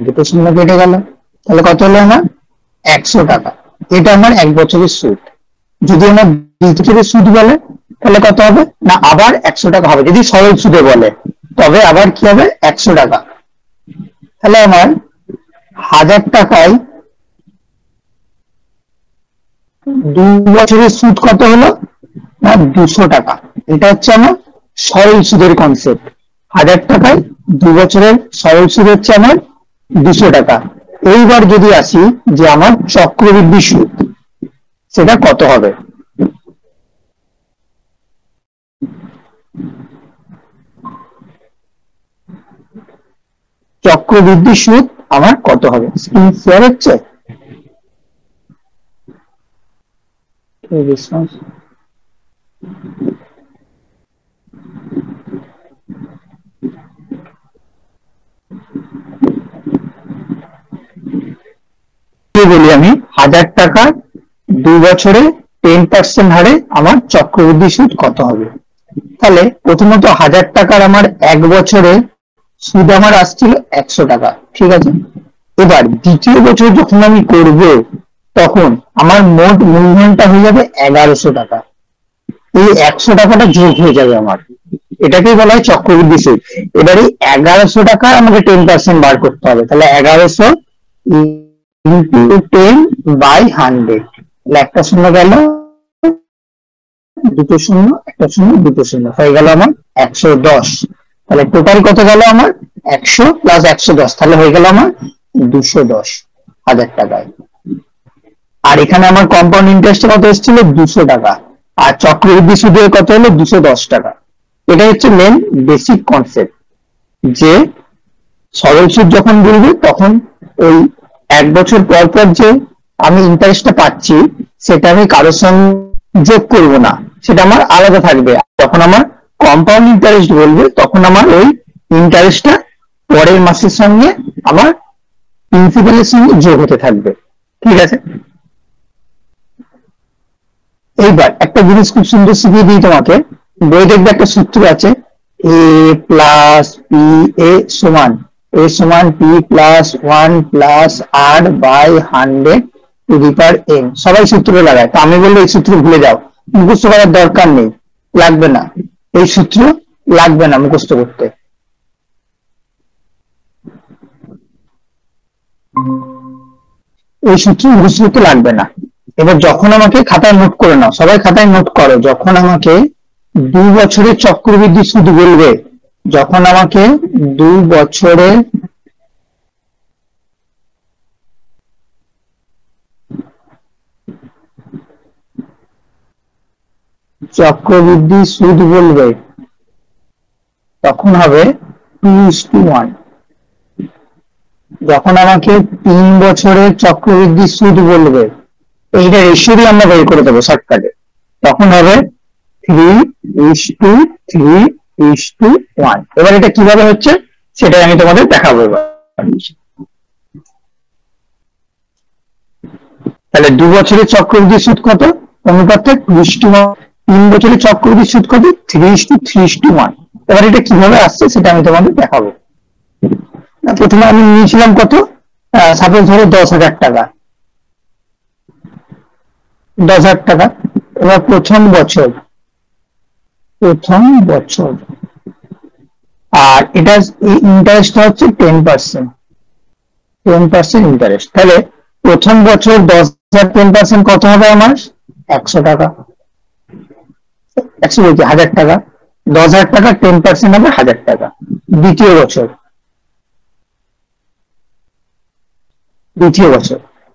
দুটো শূন্য কেটে গেল, তাহলে কত হলো আমার 100 টাকা। এটা আমার 1 বছরের সুদ। যদি আমার 20 বছরের সুদ বলে তাহলে কত হবে না, আবার 100 টাকা হবে। যদি সরল সুদে বলে তবে আবার কি হবে, 100 টাকা। তাহলে আমার 1000 টাকায় 2 বছরের সুদ কত হলো না, 200 টাকা। এটা হচ্ছে আমার সরল সুদের কনসেপ্ট। 1000 টাকায় 2 বছরের সরল সুদ হচ্ছে আমার 200 টাকা। এইবার যদি আসি যে আমার চক্রবৃদ্ধি সুদ, সেটা কত হবে। চক্রবৃদ্ধি সুদ আমার কত হবে, স্ক্রিন শেয়ার হচ্ছে। বলি আমি 1000 টাকা 2 বছরে 10% হারে আমার চক্রবৃদ্ধি সুদ কত হবে। তাহলে প্রথমত 1000 টাকার আমার 1 বছরে সুদ আমার আসছিল 100 টাকা, ঠিক আছে। এবার দ্বিতীয় বছর যখন আমি করব তখন আমার মোট মূলধনটা হয়ে যাবে 1100 টাকা। এই 100 টাকাটা যোগ হয়ে যাবে আমার, এটাকেই বলা হয় চক্রবৃদ্ধি সুদ। এবারে 1100 টাকা আমাকে 10% বার করতে হবে। তাহলে 1100 ইন্টু 10/100, তাহলে একটা শূন্য গেল, দুটো শূন্য, একটা শূন্য, দুটো শূন্য, হয়ে গেল আমার 110। তাহলে টোটাল কত গেল আমার 100 প্লাস 110, তাহলে হয়ে গেল আমার 210,000 টাকায়। আর এখানে আমার কম্পাউন্ড ইন্টারেস্ট কত এসেছিল 200 টাকা, আর চক্রবৃদ্ধি সুদের কত হলো 210 টাকা। এটা হচ্ছে মেন বেসিক কনসেপ্ট, যে সরল সুদ যখন বলবে তখন ওই 1 বছর পর পর যে আমি ইন্টারেস্টটা পাচ্ছি সেটা আমি কারোর সঙ্গে যোগ করব না, সেটা আমার আলাদা থাকবে। যখন আমার কম্পাউন্ড ইন্টারেস্ট বলবে তখন আমার ওই ইন্টারেস্টটা পরের মাসের সঙ্গে আমার প্রিন্সিপালের সঙ্গে যোগ হতে থাকবে, ঠিক আছে। এইবার একটা জিনিস খুব সুন্দর শিখিয়ে দিই তোমাকে। বই দেখবে একটা সূত্র আছে, এ প্লাস পি এ সমান P plus 1 plus R by 100 to the power N. সবাই সূত্র লাগায়, তো আমি বলবো এই সূত্র ভুলে যাও, মুখস্থ করার দরকার নেই, লাগবে না এই সূত্র, লাগবে না মুখস্থ করতে। এই সূত্র মুখস্থ করতে লাগবে না। এবার যখন আমাকে খাতায় নোট করে নাও, সবাই খাতায় নোট করো, যখন আমাকে 2 বছরের চক্রবৃদ্ধি সুদ বলবে, যখন আমাকে 2 বছরে চক্রবৃদ্ধি সুদ বলবে তখন হবে 2:1। যখন আমাকে 3 বছরের চক্রবৃদ্ধি সুদ বলবে, এইটা রেশিও আমরা বের করে দেবো শর্টকাটে, তখন হবে 3:3:1। এবার এটা কিভাবে হচ্ছে সেটাই আমি তোমাদের দেখাবো এবার। তাহলে 2 বছরের চক্রবৃদ্ধি সুদ কত, অনুপাতে 2:1। 3 বছরের চক্রবৃদ্ধি সুদ কত, 3:3:1। এবার এটা কিভাবে আসছে সেটা আমি তোমাদের দেখাবো। প্রথমে আমি নিয়েছিলাম কত, সাপোজ ধরো 10,000 টাকা, 10,000 টাকা। এবার প্রথম বছর, আর এটা ইন্টারেস্ট হচ্ছে 10% ইন্টারেস্ট। তাহলে প্রথম বছর 10,000 10% কত হবে আমার 100 টাকা, 100 বলছি 1000 টাকা। 10,000 টাকা 10% হবে 1000 টাকা। দ্বিতীয় বছর,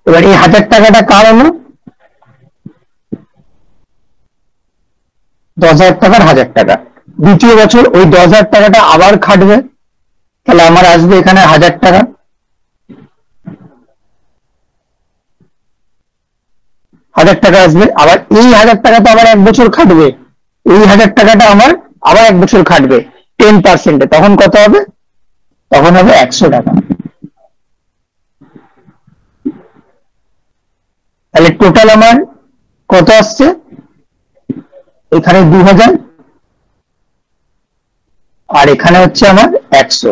এবার এই 1000 টাকাটা কার হলো, 10,000 টাকার 1000 টাকা। দ্বিতীয় বছর ওই 10,000 টাকাটা আবার খাটবে, তাহলে আমার আসবে এখানে 1000 টাকা। আসবে, আবার এই 1000 টাকাটা আবার 1 বছর খাটবে, এই 1000 টাকাটা আমার আবার 1 বছর খাটবে 10%-এ, তখন কত হবে, তখন হবে 100 টাকা। তাহলে টোটাল আমার কত আসছে, এখানে 2000 আর এখানে হচ্ছে আমার 100।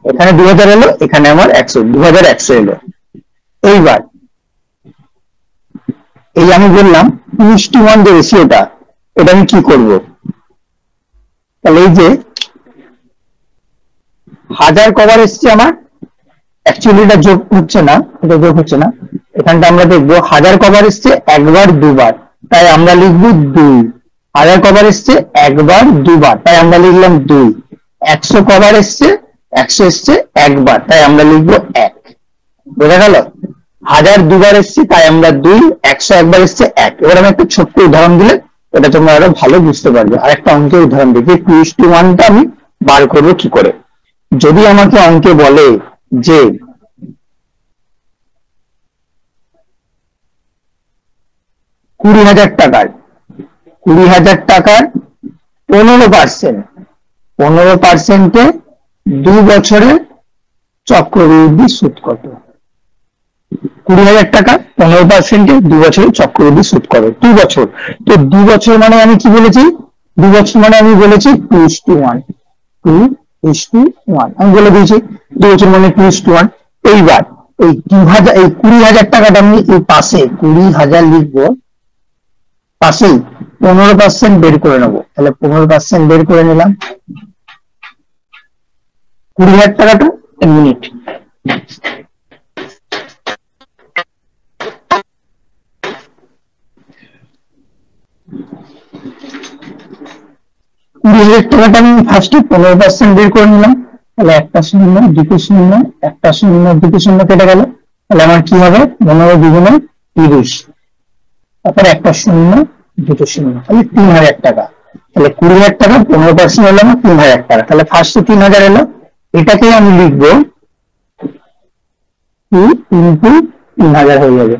এখানে 2000 এলো, এখানে আমার 100, 2100 এলো। এইবার এই আমি বললাম 2:1 যে রেশিওটা, এটা আমি কি করব? তাহলে এই যে 1000 কভার এসছে আমার, অ্যাকচুয়ালি এটা যোগ হচ্ছে না, এটা যোগ হচ্ছে না, এখানটা আমরা দেখবো 1000 কভার এসছে একবার দুবার, তাই আমরা লিখবো 2। 1000 কভার এসছে একবার দুবার, তাই আমরা লিখলাম 2। 100 কভার এসছে, 100 এসছে একবার, তাই আমরা লিখবো 1। বোঝা গেল? 1000 দুবার এসছে তাই আমরা 2, 100 একবার এসছে 1। এবার আমি একটা ছোট্ট উদাহরণ দিলে এটা তোমরা আরো ভালো বুঝতে পারবে। আর একটা অঙ্কের উদাহরণ দিই, 2:1টা আমি বার করবো কি করে। যদি আমাকে অঙ্কে বলে যে 20,000 টাকার 20,000 টাকার 15%, 15%-এ 2 বছরে চক্রবৃদ্ধি সুদ কত? 20,000 টাকা 15%-এ 2 বছরে চক্রবৃদ্ধি সুদ কত? 2 বছর। তো 2 বছর মানে আমি কি বলেছি? 2 বছর মানে আমি বলেছি 2:1, 2:1 আমি বলে দিয়েছি। 2 বছর মানে 2:1। এইবার এই 20,000 টাকাটা আমি এই পাশে 20,000 লিখবো, পাশেই 15% বের করে নেবো। তাহলে 15% বের করে নিলাম। 20,000 টাকাটা মিনিট, 20,000 টাকাটা আমি ফার্স্টে 15% বের করে নিলাম। তাহলে একটা শূন্য, দুটো শূন্য, একটা শূন্য, দুটো শূন্য কেটে গেল। তাহলে আমার কি হবে? 15 দুগুণে 30, তারপরে একটা শূন্য, দুটো শূন্য, তাহলে 3,000 টাকা। তাহলে 20,000 টাকা 15% হলো আমার 3,000 টাকা। তাহলে ফার্স্টে 3,000 এলো, এটাকেই আমি লিখবো 2 ইন্টু 3,000 হয়ে যাবে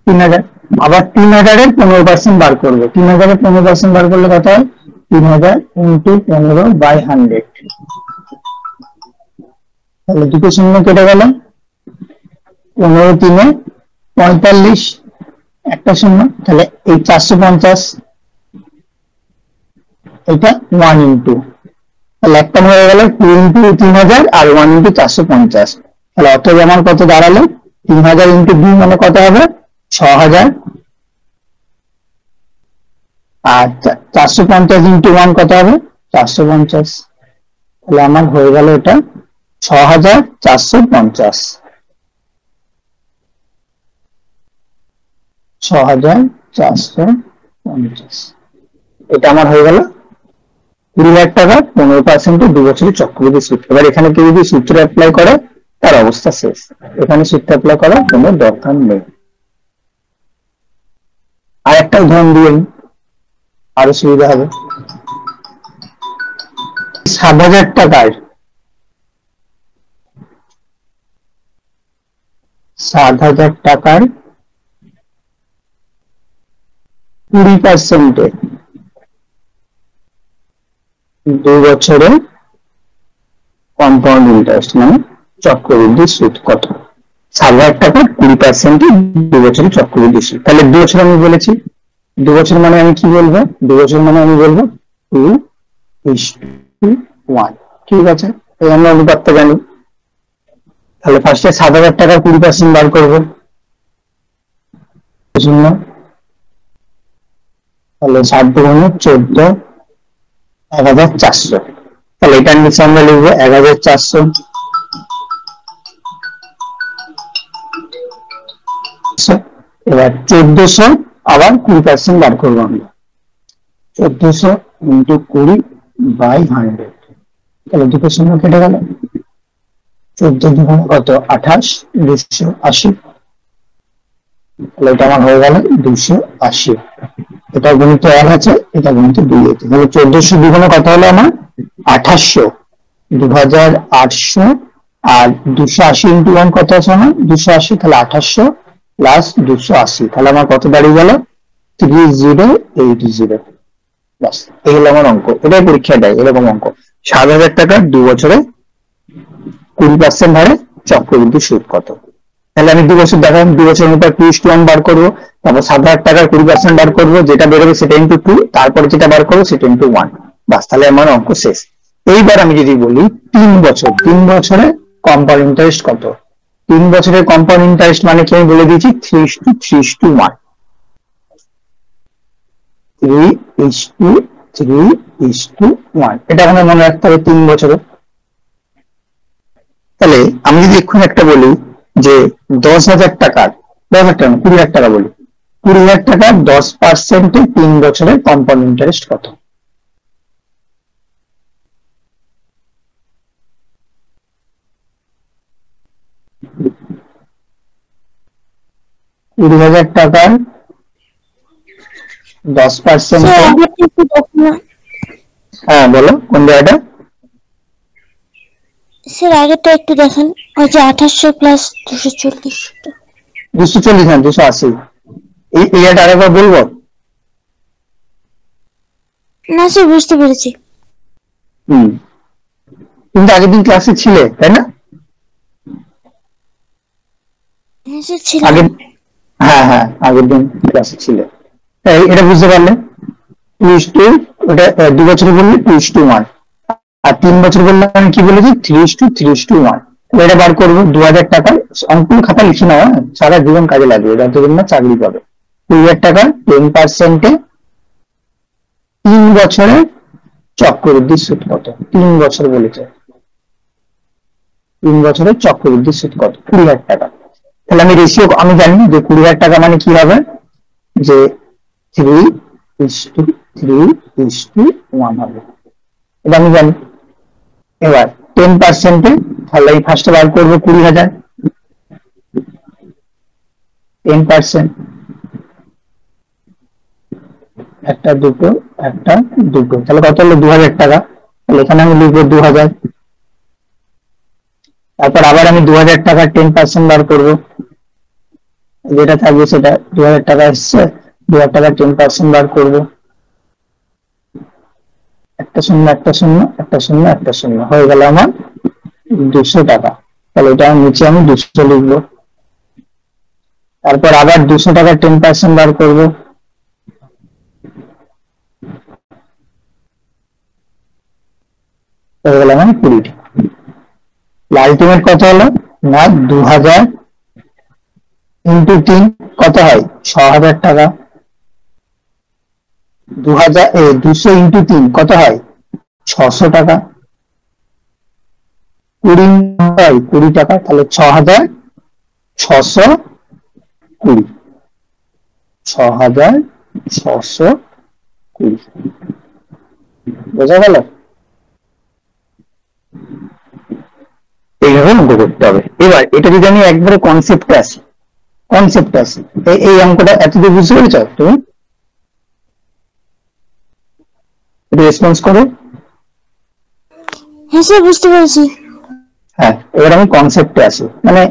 3,000। আবার 3,000-এর 15% বার করবো। 3,000-এর 15% বার করলে কত হয়? 3,000 ইন্টু 15/100। তাহলে দুটো শূন্য কেটে গেল, 15 3-এ 45, একটা শূন্য, তাহলে এই 450, এটা 1 ইন্টু, তাহলে একটা হয়ে গেল 2 ইন্টু 3,000 আর 1 ইন্টু 450। তাহলে অতএব আমার কত দাঁড়ালো? 3,000 ইন্টু 2 মানে কত হবে? 6,000। আর 450 ইন্টু 1 কত হবে? 450। তাহলে আমার হয়ে গেল এটা 6,450, 6,450। এটা আমার হয়ে গেল 20,000 টাকা 15%-এ 2 বছরের চক্রবৃদ্ধি সুদ। এবার এখানে কেউ যদি সূত্র অ্যাপ্লাই করে তার অবস্থা শেষ। এখানে সূত্র অ্যাপ্লাই করার কোনো দরকার নেই। আর একটা উদাহরণ দিয়ে আরো সুবিধা হবে। 7,000 টাকার 7,000 টাকার 20%-এ 2 বছরে কম্পাউন্ড ইন্টারেস্ট মানে চক্রবৃদ্ধি সুদ কত? 7,000 টাকার 20%-এ 2 বছরে চক্রবৃদ্ধি সুদ। তাহলে 2 বছর আমি বলেছি, 2 বছর মানে আমি কি বলবো? 2 বছর মানে আমি বলবো 2:1। ঠিক আছে, এই আমরা অনুপাতটা জানি। তাহলে ফার্স্টে 7,000 টাকার 20% বার করবো, শূন্য, তাহলে 7 দুগুণে 14, 1,400। তাহলে এটার নিচে আমরা লিখবো 1,400। এবার 1400 আবার 20% বার করবো আমরা, 1400 ইন্টু 20/100। তাহলে দুটো শূন্য কেটে গেল, 14 দুগুণ কত? 28, 280। তাহলে এটা আমার হয়ে গেল 280। এটা গুণিত 1 আছে, এটা গুণিত 2 আছে। তাহলে 1400 দুগুণে কত হলো আমার? 2800, 2,800। আর 280 ইন্টু 1 কত আছে আমার? 280। তাহলে 2800 প্লাস 280, তাহলে আমার কত দাঁড়িয়ে গেল? 3080। বাস, এই হলো আমার অঙ্ক। এটাই পরীক্ষা দেয় এরকম অঙ্ক। 7,000 টাকার 2 বছরে 20% হারে চক্রবৃদ্ধি সুদ কত? তাহলে আমি 2 বছর দেখালাম, 2 বছরের মধ্যে 2:1 বার করবো, তারপর 7,000 টাকার 20% বার করবো, যেটা বেরোবে সেটা ইন্টু 2, তারপরে যেটা বার করবো সেটা ইন্টু 1। বাস, তাহলে আমার অঙ্ক শেষ। এইবার আমি যদি বলি 3 বছর, 3 বছরে কম্পাউন্ড ইন্টারেস্ট কত? 3 বছরের কম্পাউন্ড ইন্টারেস্ট মানে কি আমি বলে দিয়েছি 3:3:1, 3:3:1, এটা আমার মনে রাখতে হবে 3 বছরে। তাহলে আমি যদি এক্ষুনি একটা বলি যে 10,000 টাকার, 10,000 টাকা 20,000 টাকা বলি, 20,000 টাকার 10%-এ 3 বছরের কম্পাউন্ড ইন্টারেস্ট কত? 20,000 টাকার 10%-এ, হ্যাঁ বলো কোন জায়গাটা? স্যার আগেরটা একটু দেখেন, ওই যে 2800 প্লাস 240। 240 না 280, এই এটা আরেকবার বলবো? না স্যার বুঝতে পেরেছি। কিন্তু আগের দিন ক্লাসে ছিলে তাই না? হ্যাঁ স্যার ছিল। হ্যাঁ হ্যাঁ আগের দিন ক্লাসে ছিলে, এটা বুঝতে পারলে? ওটা 2 বছরে বললে 2:1, আর 3 বছর বললে আমি কি বলেছি 3:3:1। এটা বার করবো 2,000 টাকা, অঙ্কগুলো খাতা লিখে নেওয়া, সারা জীবন কাজে লাগবে, যতদিন না চাকরি পাবে। 2,000 টাকা 10%-এ 3 বছরের চক্রবৃদ্ধি সুদ কত? 3 বছর বলেছে, 3 বছরের চক্রবৃদ্ধি সুদ কত? 20,000 টাকা। তাহলে আমি রেশিও আমি জানি যে 20,000 টাকা মানে কি হবে, যে 3:3:1 হবে, এটা আমি জানি। এবার 10%-এ, তাহলে এই ফার্স্টে বার করবো 20,000, 10%, একটা দুটো একটা দুটো, তাহলে কত হলো 2,000 টাকা। তাহলে এখানে আমি লিখবো 2,000। তারপর আবার আমি 2,000 টাকা 10% বার করবো, যেটা থাকবে সেটা 2,000 টাকা এসছে, 2,000 টাকা 10% বার করবো, একটা শূন্য একটা শূন্য একটা শূন্য একটা শূন্য, হয়ে গেল আমার 200 টাকা। তাহলে এটা নিচে আমি 200 লিখবো। তারপর আবার 200 টাকা 10% বার করবো, হয়ে গেল আমার 20 টাকা। আলটিমেট কত হলো না 2,000 ইন্টু 3 কত হয় 6,000 টাকা। 200 ইন্টু 3 কত হয় 600 টাকা। 20 হয় 20 টাকা, তাহলে 6,620, 6,620, বোঝা গেল? এইভাবে অঙ্ক করতে হবে। এবার এটা যদি আমি একবারে কনসেপ্টে আসি, এই অঙ্কটা এতদূর বুঝতে পেরেছ তুমি? রেসপন্স করো। হ্যাঁ স্যার বুঝতে পেরেছি। হ্যাঁ এবার আমি কনসেপ্টে আসি, মানে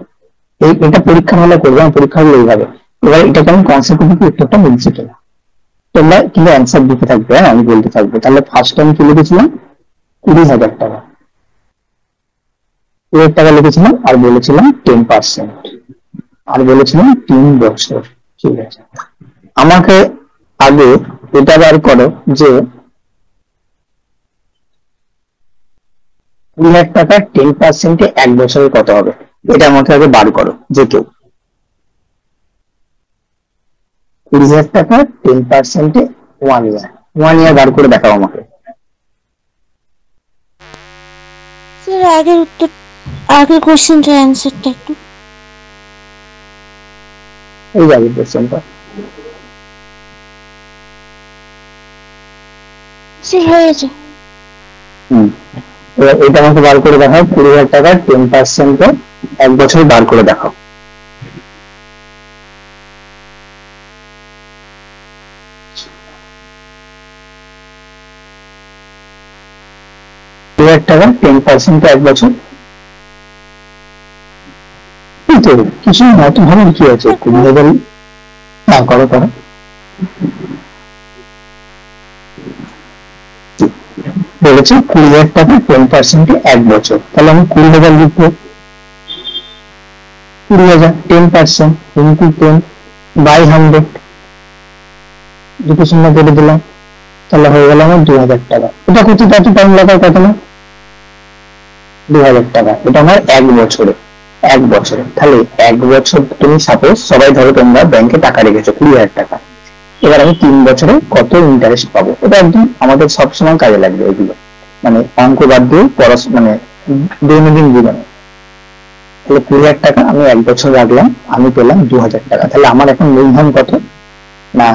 এটা পরীক্ষা হলে করবো, আমি পরীক্ষা হলে এইভাবে। এবার এটাকে আমি কনসেপ্ট থেকে উত্তরটা বলছি কিনা, তোমরা কিন্তু অ্যান্সার দিতে থাকবে, হ্যাঁ আমি বলতে থাকবো। তাহলে ফার্স্ট টাইম কি লিখেছিলাম 20,000 টাকা, 20,000 টাকা লিখেছিলাম, আর বলেছিলাম 10%, আর বলেছিলাম 3 বছর। ঠিক আছে, আমাকে আগে এটা বার করো যে 20,000 টাকা 10%-এ 1 বছরের কত হবে, এটা আমাকে আগে বার করো যে কেউ। 20,000 টাকা 10%-এ 1 ইয়ার বার করে দেখাও আমাকে। স্যার আগের কোশ্চেনটার অ্যান্সারটা একটু এই যাবে কোশ্চেনটা। স্যার হয়ে গেছে। এবার এটা আমাকে বার করে দেখাও, 20,000 টাকা 10%-এ 1 বছর বার করে দেখাও। টাকা 10%-এ 1 বছর, এই তো কিছু না, এত ভালো কি আছে, 20,000। হ্যাঁ করো করো। বলেছে 20,000 টাকা 10%-এ 1 বছর, তাহলে আমি 20,000 লিখবো। 20,000 10% ইন্টু 10 বাই 100, দুটো শূন্য করে দিলাম, তাহলে হয়ে গেল আমার 2,000 টাকা। এটা করতে এত টাইম লাগার কথা না, 2,000 টাকা, এটা আমার 1 বছরে। 1 বছরে তাহলে 1 বছর তুমি সাপোজ সবাই ধরো তোমরা ব্যাংকে টাকা রেখেছো 20,000 টাকা, এবার আমি 3 বছরে কত ইন্টারেস্ট পাবো, এটা একদম আমাদের সবসময় কাজে লাগবে এগুলো, মানে অঙ্ক বাদ দিয়ে মানে দৈনন্দিন জীবনে। তাহলে 20,000 টাকা আমি 1 বছর রাখলাম, আমি পেলাম 2,000 টাকা। তাহলে আমার এখন মূলধন কত না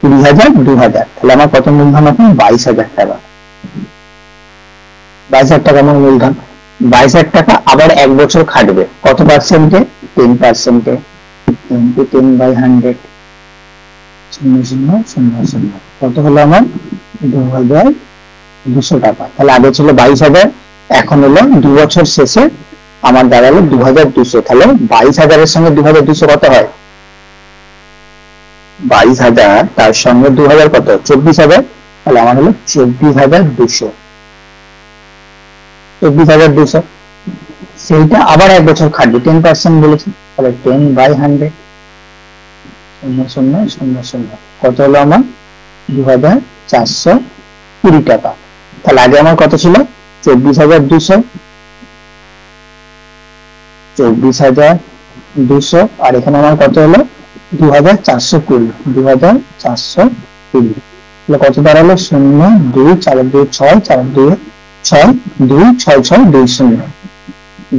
20,000 2,000, তাহলে আমার কত মূলধন এখন 22,000 টাকা। 22,000 টাকা আমার মূলধন। 22,000 টাকা আবার 1 বছর খাটবে কত পার্সেন্টে, 10%, ইন্টু 10/100, 0,0,0,0,0, কত হলো আমার 2,200 টাকা। তাহলে আগে ছিল 22,000, এখন হলো 2 বছর শেষে আমার দাঁড়ালো 2,200। তাহলে 22,000-এর সঙ্গে 2,200 কত হয়, 22,000 তার সঙ্গে 2,000 কত 24,000, তাহলে আমার হলো 24,200। 24,200 সেইটা আবার 1 বছর খাটবে, 10% বলেছি, তাহলে 10/100, 0,0,0,0, কত হলো আমার 2,420 টাকা। তাহলে আগে আমার কত ছিল 24,200, 24,200, আর এখানে আমার কত হলো 2,420, 2,420, তাহলে কত দাঁড়ালো 0, 2, 4, 2, 6, 4, 2, 6, 2, 6, 6, 2, 0,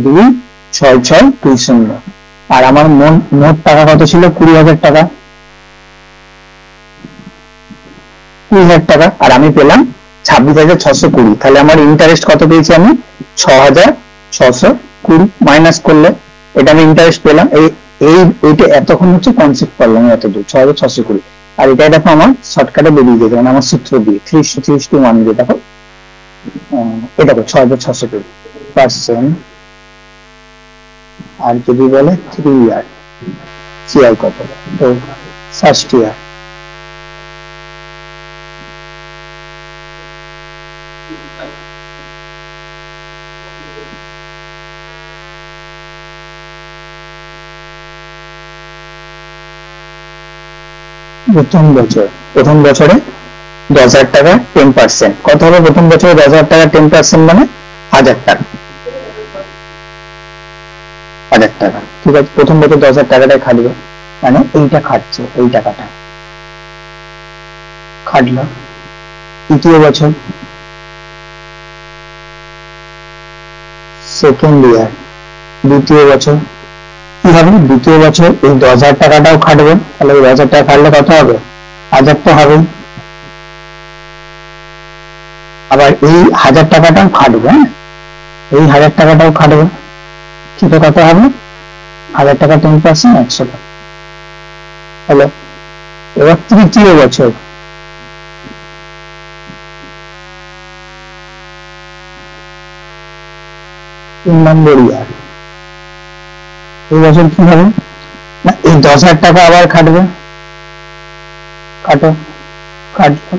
2, 6, 6, 2, 0, আর আমার মোট টাকা কত ছিল 20,000 টাকা। 20,000 টাকা, আর আমি পেলাম 26,620। তাহলে আমার ইন্টারেস্ট কত পেয়েছি আমি 6,620, মাইনাস করলে এটা আমি ইন্টারেস্ট পেলাম। এইটা এতক্ষণ হচ্ছে কনসেপ্ট করলাম এতদূর 6,620, আর এটা দেখো আমার শর্টকাটে বেরিয়ে যেতে মানে আমার সূত্র দিয়ে 3:1 দিয়ে দেখো, এটা 6,620%, আর যদি বলে 3 ইয়ার, সিআই কত, তো ফার্স্ট ইয়ার। প্রথম বছরে 10,000 টাকা 10%, কত হবে প্রথম বছরে 10,000 টাকা 10% মানে 1,000 টাকা। 1,000 টাকা, ঠিক আছে, প্রথম বছর 10,000 টাকাটাই খাটবে, মানে এইটা খাটছে, এই টাকাটা খাটলো। তৃতীয় বছর, সেকেন্ড ইয়ার, দ্বিতীয় বছর কি হবে, দ্বিতীয় বছর এই 10,000 টাকাটাও খাটবে, তাহলে এই 10,000 টাকা খাটলে কত হবে 1,000 তো হবে, আবার এই 1,000 টাকাটাও খাটবে, এই 1,000 টাকাটাও খাটবে, সেটা কত হবে 1,000 টাকা 10%, 100 টাকা। হলো, এবার তৃতীয় বছর, তিন নম্বর ইয়ার, এই বছর কি হবে না এই 10,000 টাকা আবার খাটবে, কাটো, কাটলো,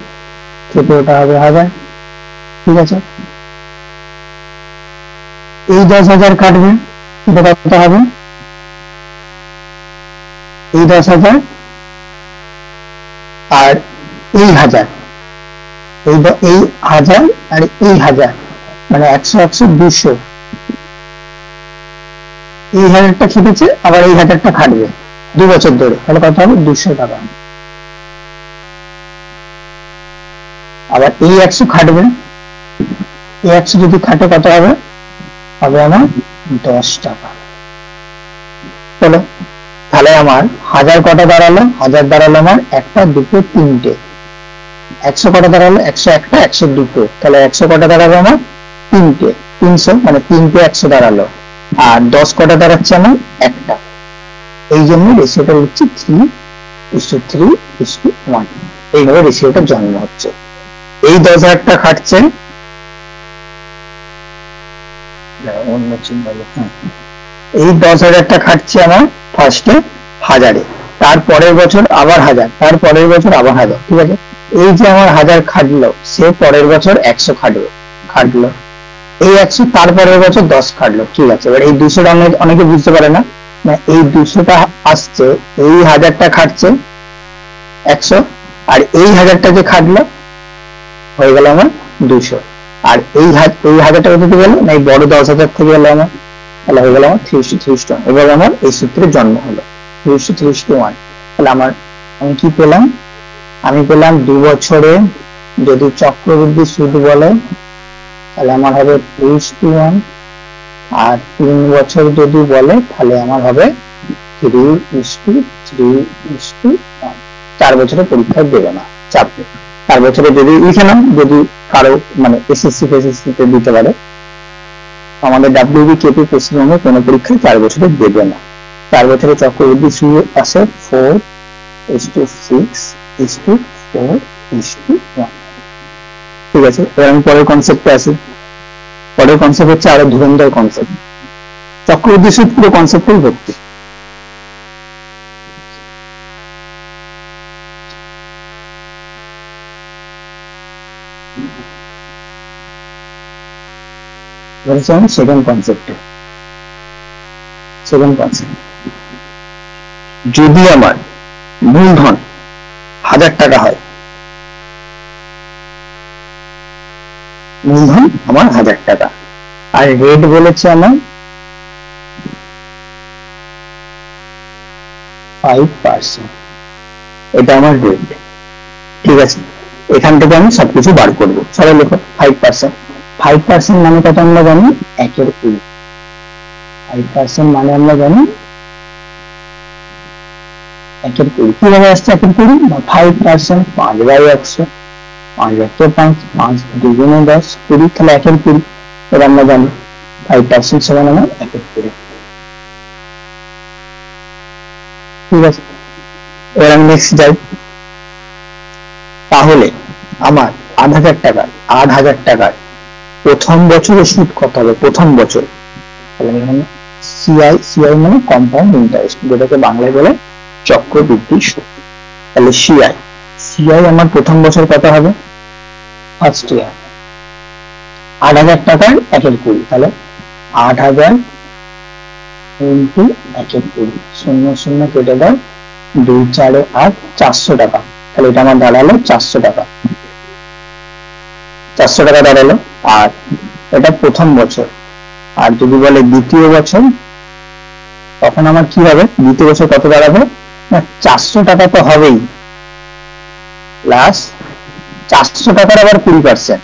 কেটে ওটা হবে 1,000, ঠিক আছে, এই 10,000 কাটবে, এটা কত হবে এই 10,000 আর এই 1,000, এই 1,000 আর এই 1,000 মানে 100 100 200, এই 1,000টা খেটেছে, আবার এই 1,000টা খাটবে 2 বছর ধরে, তাহলে কত হবে 200 টাকা। আবার এই 100 খাটবে, এই 100 যদি খাটে কত হবে, হবে আমার 10 টাকা। চলো, তাহলে আমার 1,000 কটা দাঁড়ালো, 1,000 দাঁড়ালো আমার 1টা 2টো 3টে, 100 কটা দাঁড়ালো 101টা 102টো, তাহলে 100 কটা দাঁড়ালো আমার 3টে, 300 মানে 3টে 100 দাঁড়ালো, আর 10 কটা দাঁড়াচ্ছে আমার একটা, এই জন্য রেশিওটা হচ্ছে 3:3:1, এইভাবে রেশিওটা জন্ম হচ্ছে। এই 10,000টা খাটছে, অন্য চিহ্ন, এই 10,000টা খাটছে আমার ফার্স্টে 1,000-এ, তারপরের বছর আবার 1,000, তারপরের বছর আবার 1,000, ঠিক আছে, এই যে আমার 1,000 খাটলো, সে পরের বছর 100 খাটলো, এই 100 তারপরের বছর 10 খাটলো, ঠিক আছে। এবার এই 200টা অনেকে বুঝতে পারে না, এই 200টা আসছে, এই 1,000টা খাটছে 100, আর এই 1,000টা যে খাটলো হয়ে গেল আমার 200, আর আর এই 1000 টাকা থেকে গেল না, এই বড় 10,000 থেকে গেল আমার, তাহলে হয়ে গেল আমার 3:3:1। এবার আমার এই সূত্রে জন্ম হলো 3:3:1। তাহলে আমি কি পেলাম? আমি পেলাম 2 বছরে যদি চক্রবৃদ্ধি সুদ বলে তাহলে আমার হবে 3:1, আর 3 বছর যদি বলে তাহলে আমার হবে 3:3:1। 4 বছরে পরীক্ষায় দেবে না, চাপ নেই। 4 বছরে যদি লিখে নাও, যদি কারো মানে এসএসসি তে দিতে পারে। আমাদের ডাব্লিউবি কেপি পশ্চিমবঙ্গে কোনো পরীক্ষায় 4 বছরে দেবে না। 4 বছরে চক্রবৃদ্ধি সুদ আছে 4:6:4:1। ঠিক আছে, এবার আমি পরের কনসেপ্টে আসি। পরের কনসেপ্ট হচ্ছে আরো ধুরন্ধর কনসেপ্ট। চক্রবৃদ্ধি সুদ পুরো কনসেপ্টেই ভর্তি। সেকেন্ড কনসেপ্ট, যদি আমার মূলধন 1000 টাকা হয়, মূলধন আমার 1000 টাকা, আর রেট বলেছে আমার 5%। এটা আমার রেট। ঠিক আছে, এখান থেকে আমি সবকিছু বার করবো। সবাই লেখো 5%। 5% মানে কত আমরা জানি? 1/20। 5% মানে আমরা জানি 1/20। কিভাবে আসছে 1/20? 5% 5/100, 5/100 5 2 10 20, তাহলে 1/20। এটা আমরা জানি 5% সমান আমার 1/20। ঠিক আছে, এবার আমি নেক্সট যাই। তাহলে আমার 8,000 টাকার প্রথম বছরের সুদ কত হবে? প্রথম বছর, তাহলে এখানে সিআই মানে কম্পাউন্ড ইন্টারেস্ট, যেটাকে বাংলায় বলে চক্রবৃদ্ধি সুদ। তাহলে সিআই আমার প্রথম বছর কত হবে? ফার্স্ট ইয়ার 8,000 টাকার 1/20, তাহলে 8,000 ইন্টু 1/20, 0 কেটে দাও, 2 4 8 400 টাকা। তাহলে এটা আমার দাঁড়ালো 400 টাকা। 400 টাকা দাঁড়ালো। আর এটা প্রথম বছর। আর যদি বলে দ্বিতীয় বছর, তখন আমার কি হবে? দ্বিতীয় বছর কত দাঁড়াবে? না, 400 টাকা তো হবেই, প্লাস 400 টাকার আবার 20%।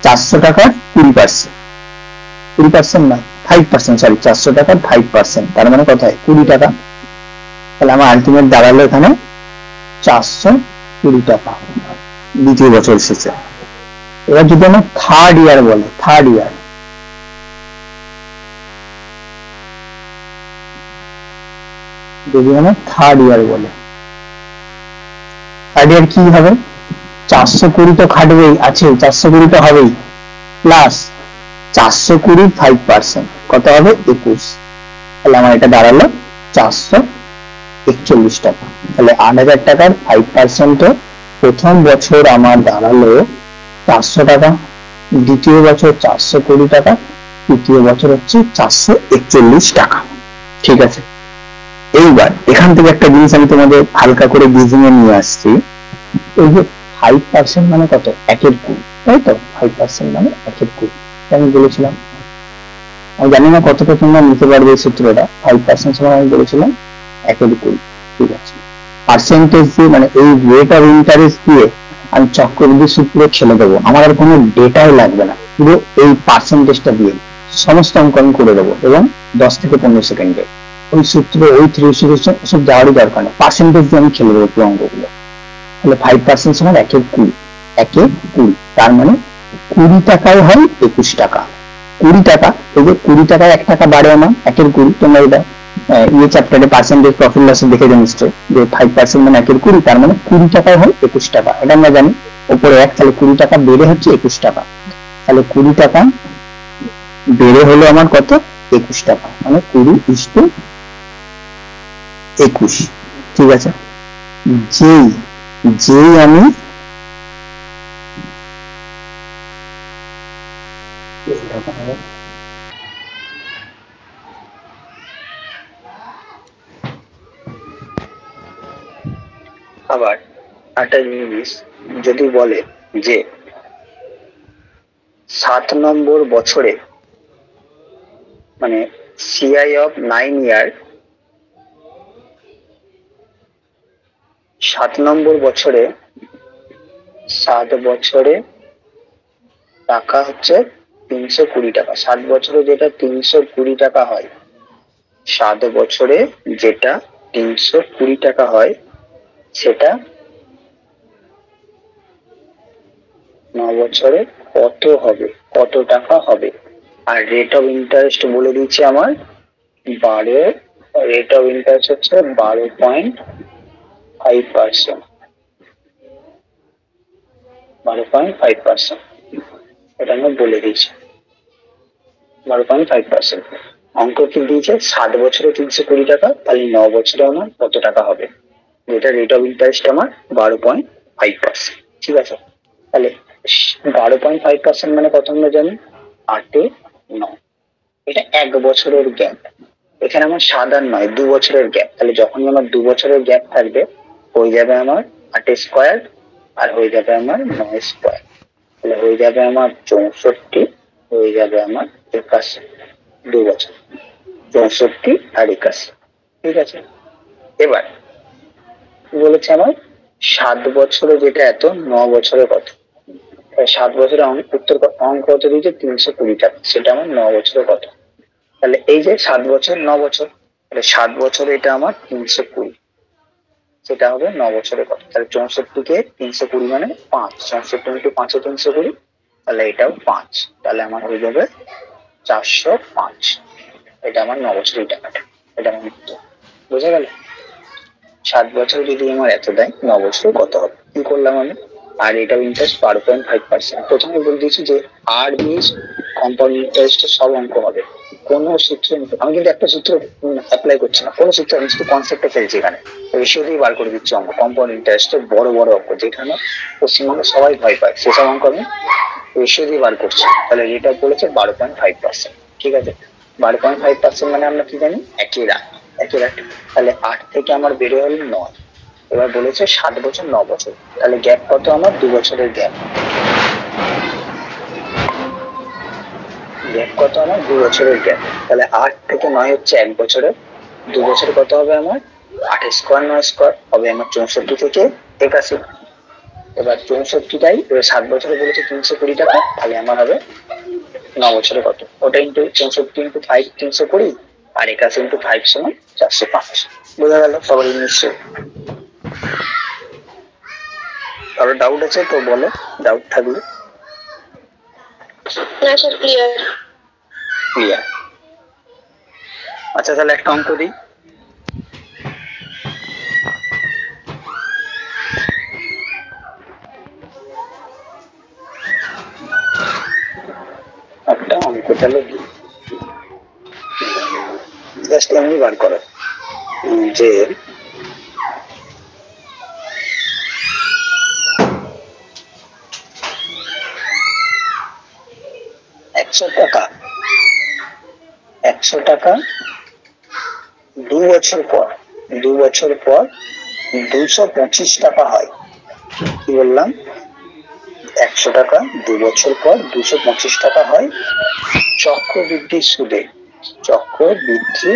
400 টাকার 20% না 5%, সরি 400 টাকার 5%, তার মানে কত হয়? 20 টাকা। তাহলে আমার আলটিমেট দাঁড়ালো এখানে 420 টাকা দ্বিতীয় বছর শেষে। এবার যদি আমার থার্ড ইয়ার বলে, থার্ড ইয়ার বলে, থার্ড ইয়ার কি হবে? 420 তো খাটবেই, আছে 420 তো হবেই, প্লাস 420 5%, কত হবে? 21। তাহলে আমার এটা দাঁড়ালো 441 টাকা। তাহলে 8,000 টাকার 5% প্রথম বছর আমার দাঁড়ালো 400 টাকা, দ্বিতীয় বছর 420 টাকা, তৃতীয় বছর হচ্ছে 441 টাকা। ঠিক আছে, এইবার এখান থেকে একটা জিনিস আমি তোমাদের হালকা করে বুঝিয়ে নিয়ে আসছি। এই যে 5% মানে কত? 1/20, তাই তো? 5% মানে 1/20 আমি বলেছিলাম। আমি জানি না কতটা তোমরা নিতে পারবে এই সূত্রটা। 5% সমান আমি বলেছিলাম 1/20। ঠিক আছে, পার্সেন্টেজ দিয়ে মানে এই রেট অফ ইন্টারেস্ট দিয়ে আমি চক্রবৃদ্ধি সূত্রে খেলে দেবো। আমার আর কোনো ডেটাই লাগবে না, পুরো এই পার্সেন্টেজটা দিয়ে সমস্ত অঙ্ক আমি করে দেবো, এবং 10 থেকে 15 সেকেন্ডে। ওই সূত্রে ওই 3 সব যাওয়ারই দরকার নেই, পার্সেন্টেজ দিয়ে আমি খেলে দেবো পুরো অঙ্কগুলো। তাহলে 5% সমান 1/20, 1/20, তার মানে 20 টাকায় হয় 21 টাকা। 20 টাকা, এই যে 20 টাকায় 1 টাকা বাড়ে আমার 1/20। তোমরা এটা চ্যাপ্টারে পার্সেন্টেজ প্রফিট লসে দেখে যাও নিশ্চয়ই, যে 5% মানে 1/20, তার মানে 20 টাকায় হয় 21 টাকা। এটা আমরা জানি, উপরে 1, তাহলে 20 টাকা বেড়ে হচ্ছে 21 টাকা। তাহলে 20 টাকা বেড়ে হলো আমার কত? 21 টাকা, মানে 20:21। ঠিক আছে, যেই আমি আবার একটা জিনিস যদি বলে যে 7 নম্বর বছরে মানে CI of 9 year 7 নম্বর বছরে 7 বছরে টাকা হচ্ছে 320 টাকা। 7 বছরে যেটা 320 টাকা হয়, 7 বছরে যেটা 320 টাকা হয় সেটা 9 বছরে কত হবে, কত টাকা হবে। আর রেট অফ ইন্টারেস্ট বলে দিচ্ছে আমার 12, রেট অফ ইন্টারেস্ট হচ্ছে 12.5%, 12.5%, এটা আমি বলে দিয়েছি 12.5%। অঙ্ক কি দিয়েছে 7 বছরে 320 টাকা, তাহলে 9 বছরে আমার কত টাকা হবে, যেটা রেট অফ ইন্টারেস্ট আমার 12.5%। ঠিক আছে, তাহলে 12.5% মানে কত আমরা জানি 8 এ 9, এটা 1 বছরের গ্যাপ। এখানে আমার 7 আর 9 2 বছরের গ্যাপ, তাহলে যখনই আমার 2 বছরের গ্যাপ থাকবে হয়ে যাবে আমার 8 স্কোয়ার আর হয়ে যাবে আমার 9 স্কোয়ার, তাহলে হয়ে যাবে আমার 64, হয়ে যাবে আমার 81, 2 বছর 64 আর 81। ঠিক আছে, এবার বলেছে আমার 7 বছরে যেটা এত, 9 বছরে কত। 7 বছরে উত্তর অঙ্ক কত দিয়েছে 320 টাকা, সেটা আমার 9 বছরে কত। তাহলে এই যে 7 বছর 9 বছর, তাহলে 7 বছরে এটা আমার 320, সেটা হবে 9 বছরে কত। তাহলে 64 কে 320 মানে 5, 64 ইন্টু 5 এ 320, তাহলে এটাও 5, তাহলে আমার হয়ে যাবে 405। এটা আমার 9 বছরের টাকাটা, এটা আমার উত্তর। বুঝা গেল? 7 বছর যদি আমার এত দেয় 9 বছরে কত হবে। কি করলাম আমি, আর এটাও ইন্টারেস্ট 12.5%। প্রথমে বলে দিয়েছি যে আর মিস কম্পাউন্ড ইন্টারেস্ট সব অঙ্ক হবে, কোন সূত্র আমি কিন্তু একটা সূত্র অ্যাপ্লাই করছি না, কোন সূত্র আমি শুধু কনসেপ্টে ফেলছি। এখানে রেশিও দিয়ে বার করে দিচ্ছি অঙ্ক, কম্পাউন্ড ইন্টারেস্টের বড় বড় অঙ্ক যেখানে পশ্চিমবঙ্গে সবাই ভয় পায়, সেসব অঙ্ক আমি রেশিও দিয়ে বার করছি। তাহলে এটা বলেছে 12.5%। ঠিক আছে, 12.5% মানে আমরা কি জানি, একই রাখ, একই রাখ। তাহলে 8 থেকে আমার বেড়ে হলো 9, এবার বলেছে 7 বছর 9 বছর, তাহলে গ্যাপ কত আমার 2 বছরের গ্যাপ, গ্যাপ কত আমার 2 বছরের গ্যাপ। তাহলে 8 থেকে 9 হচ্ছে 1 বছরের, 2 বছর কত হবে আমার 8 স্কোয়ার 9 স্কোয়ার হবে আমার 64 থেকে 81। এবার 64টাই এবার 7 বছরে বলেছে 320 টাকা, তাহলে আমার হবে 9 বছরে কত, ওটা ইন্টু 64 ইন্টু 5 320 আর 81 ইন্টু 5 সমান 405। বোঝা গেল সবার নিশ্চয়? কারো ডাউট আছে তো বলো, ডাউট থাকলে। না স্যার, ক্লিয়ার। ক্লিয়ার। আচ্ছা তাহলে একটা অঙ্ক দিই। একটা অঙ্ক তাহলে দিই, জাস্ট এমনি বার করো যে 100 টাকা 2 বছর পর 225 টাকা হয়। কি বললাম, 100 টাকা 2 বছর পর 225 টাকা হয় চক্রবৃদ্ধি সুদে, চক্রবৃদ্ধি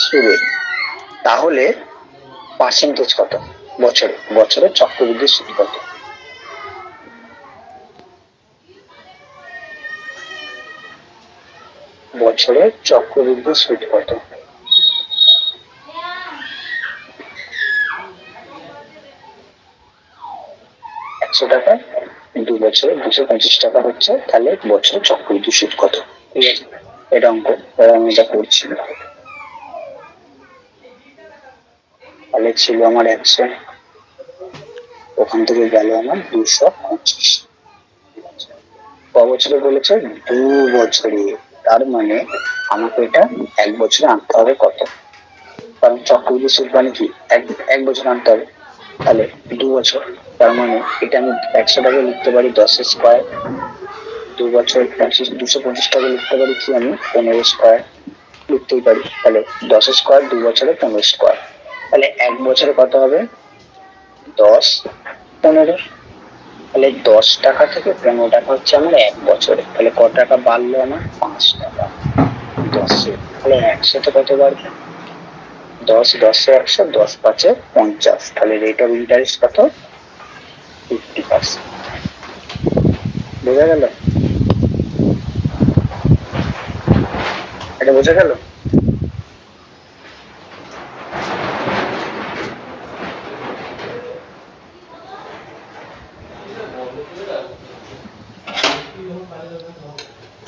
সুদে। তাহলে পার্সেন্টেজ কত, বছরে বছরে চক্রবৃদ্ধি সুদ কত। বছরে চক্রবৃদ্ধি সুদ কত। 100 টাকা 2 বছরে 225 টাকা হচ্ছে, তাহলে বছরে চক্রবৃদ্ধি সুদ কত। ঠিক আছে, এটা অঙ্ক আমি এটা করছি। তাহলে ছিল আমার 100, ওখান থেকে গেল আমার 225। ক বছরে বলেছে 2 বছরে, তার মানে আমাকে এটা 1 বছরে আনতে হবে কত, কারণ চক্রবৃদ্ধি সুদ মানে কি এক বছর আনতে হবে। তাহলে 2 বছর, তার মানে এটা আমি 100 টাকা লিখতে পারি 10 স্কোয়ার, 2 বছর 225 টাকা লিখতে পারি কি আমি 15 স্কোয়ার লিখতেই পারি। তাহলে 10 স্কোয়ার 2 বছরে 15 স্কোয়ার, তাহলে 1 বছরে কত হবে 10 15। তাহলে 10 টাকা থেকে 15 টাকা হচ্ছে আমার 1 বছরে, তাহলে কত টাকা বাড়লো আমার? 5 টাকা। 10-এ তাহলে 100-তে কত বাড়বে? 10 10-এ 100, 10 5-এ 50, তাহলে রেট অফ ইন্টারেস্ট কত? 50%। বোঝা গেল? এটা বোঝা গেল?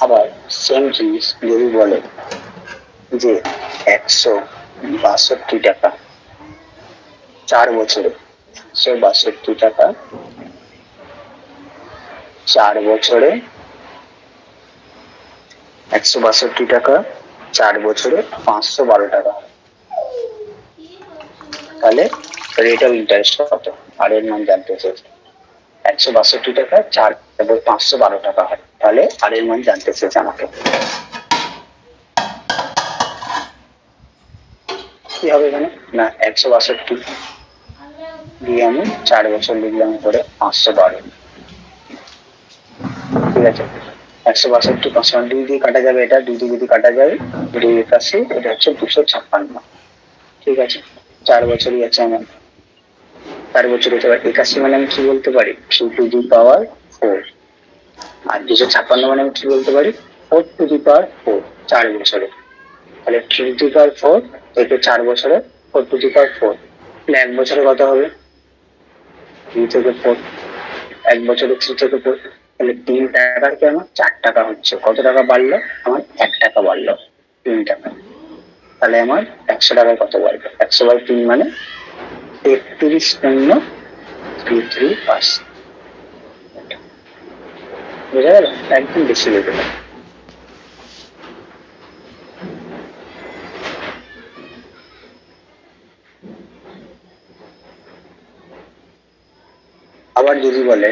আবার সেম জিনিস যদি বলে যে 162 টাকা 4 বছরে, 162 টাকা 4 বছরে, 162 টাকা 4 বছরে 512 টাকা, তাহলে রেট অফ ইন্টারেস্ট কত? আর এর মান জানতে চেয়েছে। 162 টাকা 4 512 টাকা হয়, তাহলে আর এর মান জানতে চেয়েছে আমাকে। কি হবে এখানে? না 162 দিয়ে আমি 4 বছর লিখলাম করে 512। ঠিক আছে, 162 512 দিয়ে কাটা যাবে, এটা 2 দিয়ে যদি কাটা যায় 2 81, এটা হচ্ছে 256। ঠিক আছে, 4 বছরই আছে আমার। 4 বছরে 81 মানে আমি কি বলতে পারি? 2 টু দি পাওয়ার 4। আর 256 মানে আমি কি বলতে পারি? 4 টু দি পাওয়ার 4, 4 বছরে। তাহলে 3 টু দি পাওয়ার 4 থেকে 4 বছরে 4 টু দি পাওয়ার 4, তাহলে 1 বছরে কত হবে? 3 থেকে 4, 1 বছরে 3 থেকে 4, তাহলে 3 টাকার কি আমার 4 টাকা হচ্ছে। কত টাকা বাড়লো? আমার 1 টাকা বাড়লো, 3 টাকা। তাহলে আমার 100 টাকায় কত বাড়বে? 100/3 মানে 33.33%। বোঝা গেল? একদম বেশি লেগে গেল। আবার যদি বলে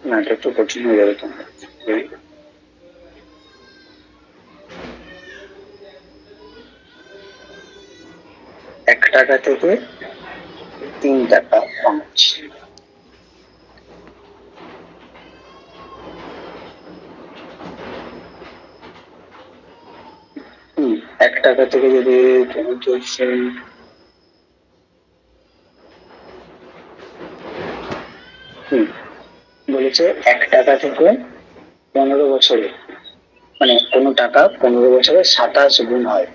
না, এটা একটু কঠিন হয়ে যাবে তোমার। 1 টাকা থেকে 3 টাকা কমাচ্ছি। 1 টাকা থেকে যদি বলেছে 1 টাকা থেকে 15 বছরে, মানে কোনো টাকা 15 বছরে 27 গুণ হয়,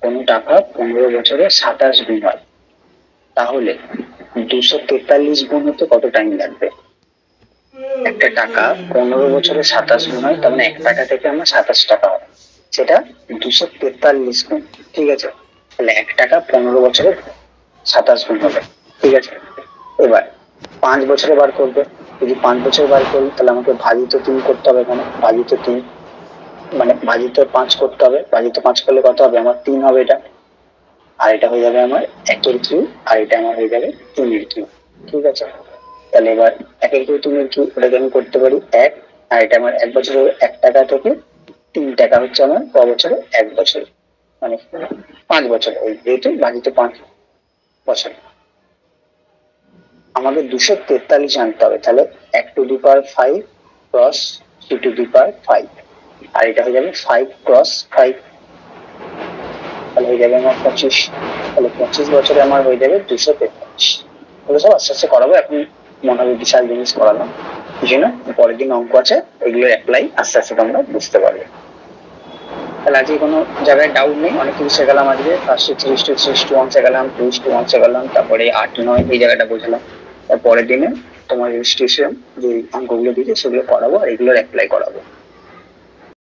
কোনো টাকা 15 বছরে 27 গুণ হয়, তাহলে 243 গুণ হতে কত টাইম লাগবে? একটা টাকা 15 বছরে 27 গুণ হয়, তার মানে 1 টাকা থেকে আমার 27 টাকা হয়, সেটা 243 গুণ। ঠিক আছে, তাহলে 1 টাকা 15 বছরে 27 গুণ হবে। ঠিক আছে, এবার 5 বছরে বার করবে। যদি 5 বছরে বার করি তাহলে আমাকে ভাজিত 3 করতে হবে, এখানে ভাজিত 3 মানে ভাজিত 5 করতে হবে। ভাজিত 5 করলে কত হবে? আমার 3 হবে এটা, আর এটা হয়ে যাবে আমার 1-এর কিউব, আর এটা আমার হয়ে যাবে 3-এর কিউব। ঠিক আছে, তাহলে এবার 1-এর কিউব 3-এর কিউব, ওটাকে আমি করতে পারি 1, আর এটা আমার 1 বছরে 1 টাকা থেকে 3 টাকা হচ্ছে আমার ক বছরে? 1 বছরে, মানে 5 বছরে, ওই যেহেতু ভাজিত 5 বছর। আমাদের 243 আনতে হবে, তাহলে 1 to the power 5 cross 3 to the power 5, আর এটা হয়ে যাবে 5 ক্রস 5, তাহলে হয়ে যাবে আমার 25। তাহলে 25 বছরে আমার হয়ে যাবে 243। এগুলো সব আস্তে আস্তে করাবো, এখন মনে হবে বিশাল জিনিস করালাম, বুঝি না। পরের দিন অঙ্ক আছে, এগুলো অ্যাপ্লাই আস্তে আস্তে তোমরা বুঝতে পারবে। তাহলে আজকে কোনো জায়গায় ডাউট নেই, অনেক কিছু শেখালাম আজকে। ফার্স্টে 3:1 শেখালাম, 2:1 শেখালাম, তারপরে 8-9 এই জায়গাটা বোঝালাম। তার পরের দিনে তোমার রেজিস্ট্রেশন যে অঙ্কগুলো দিয়েছে সেগুলো করাবো, আর এগুলোর অ্যাপ্লাই করাবো।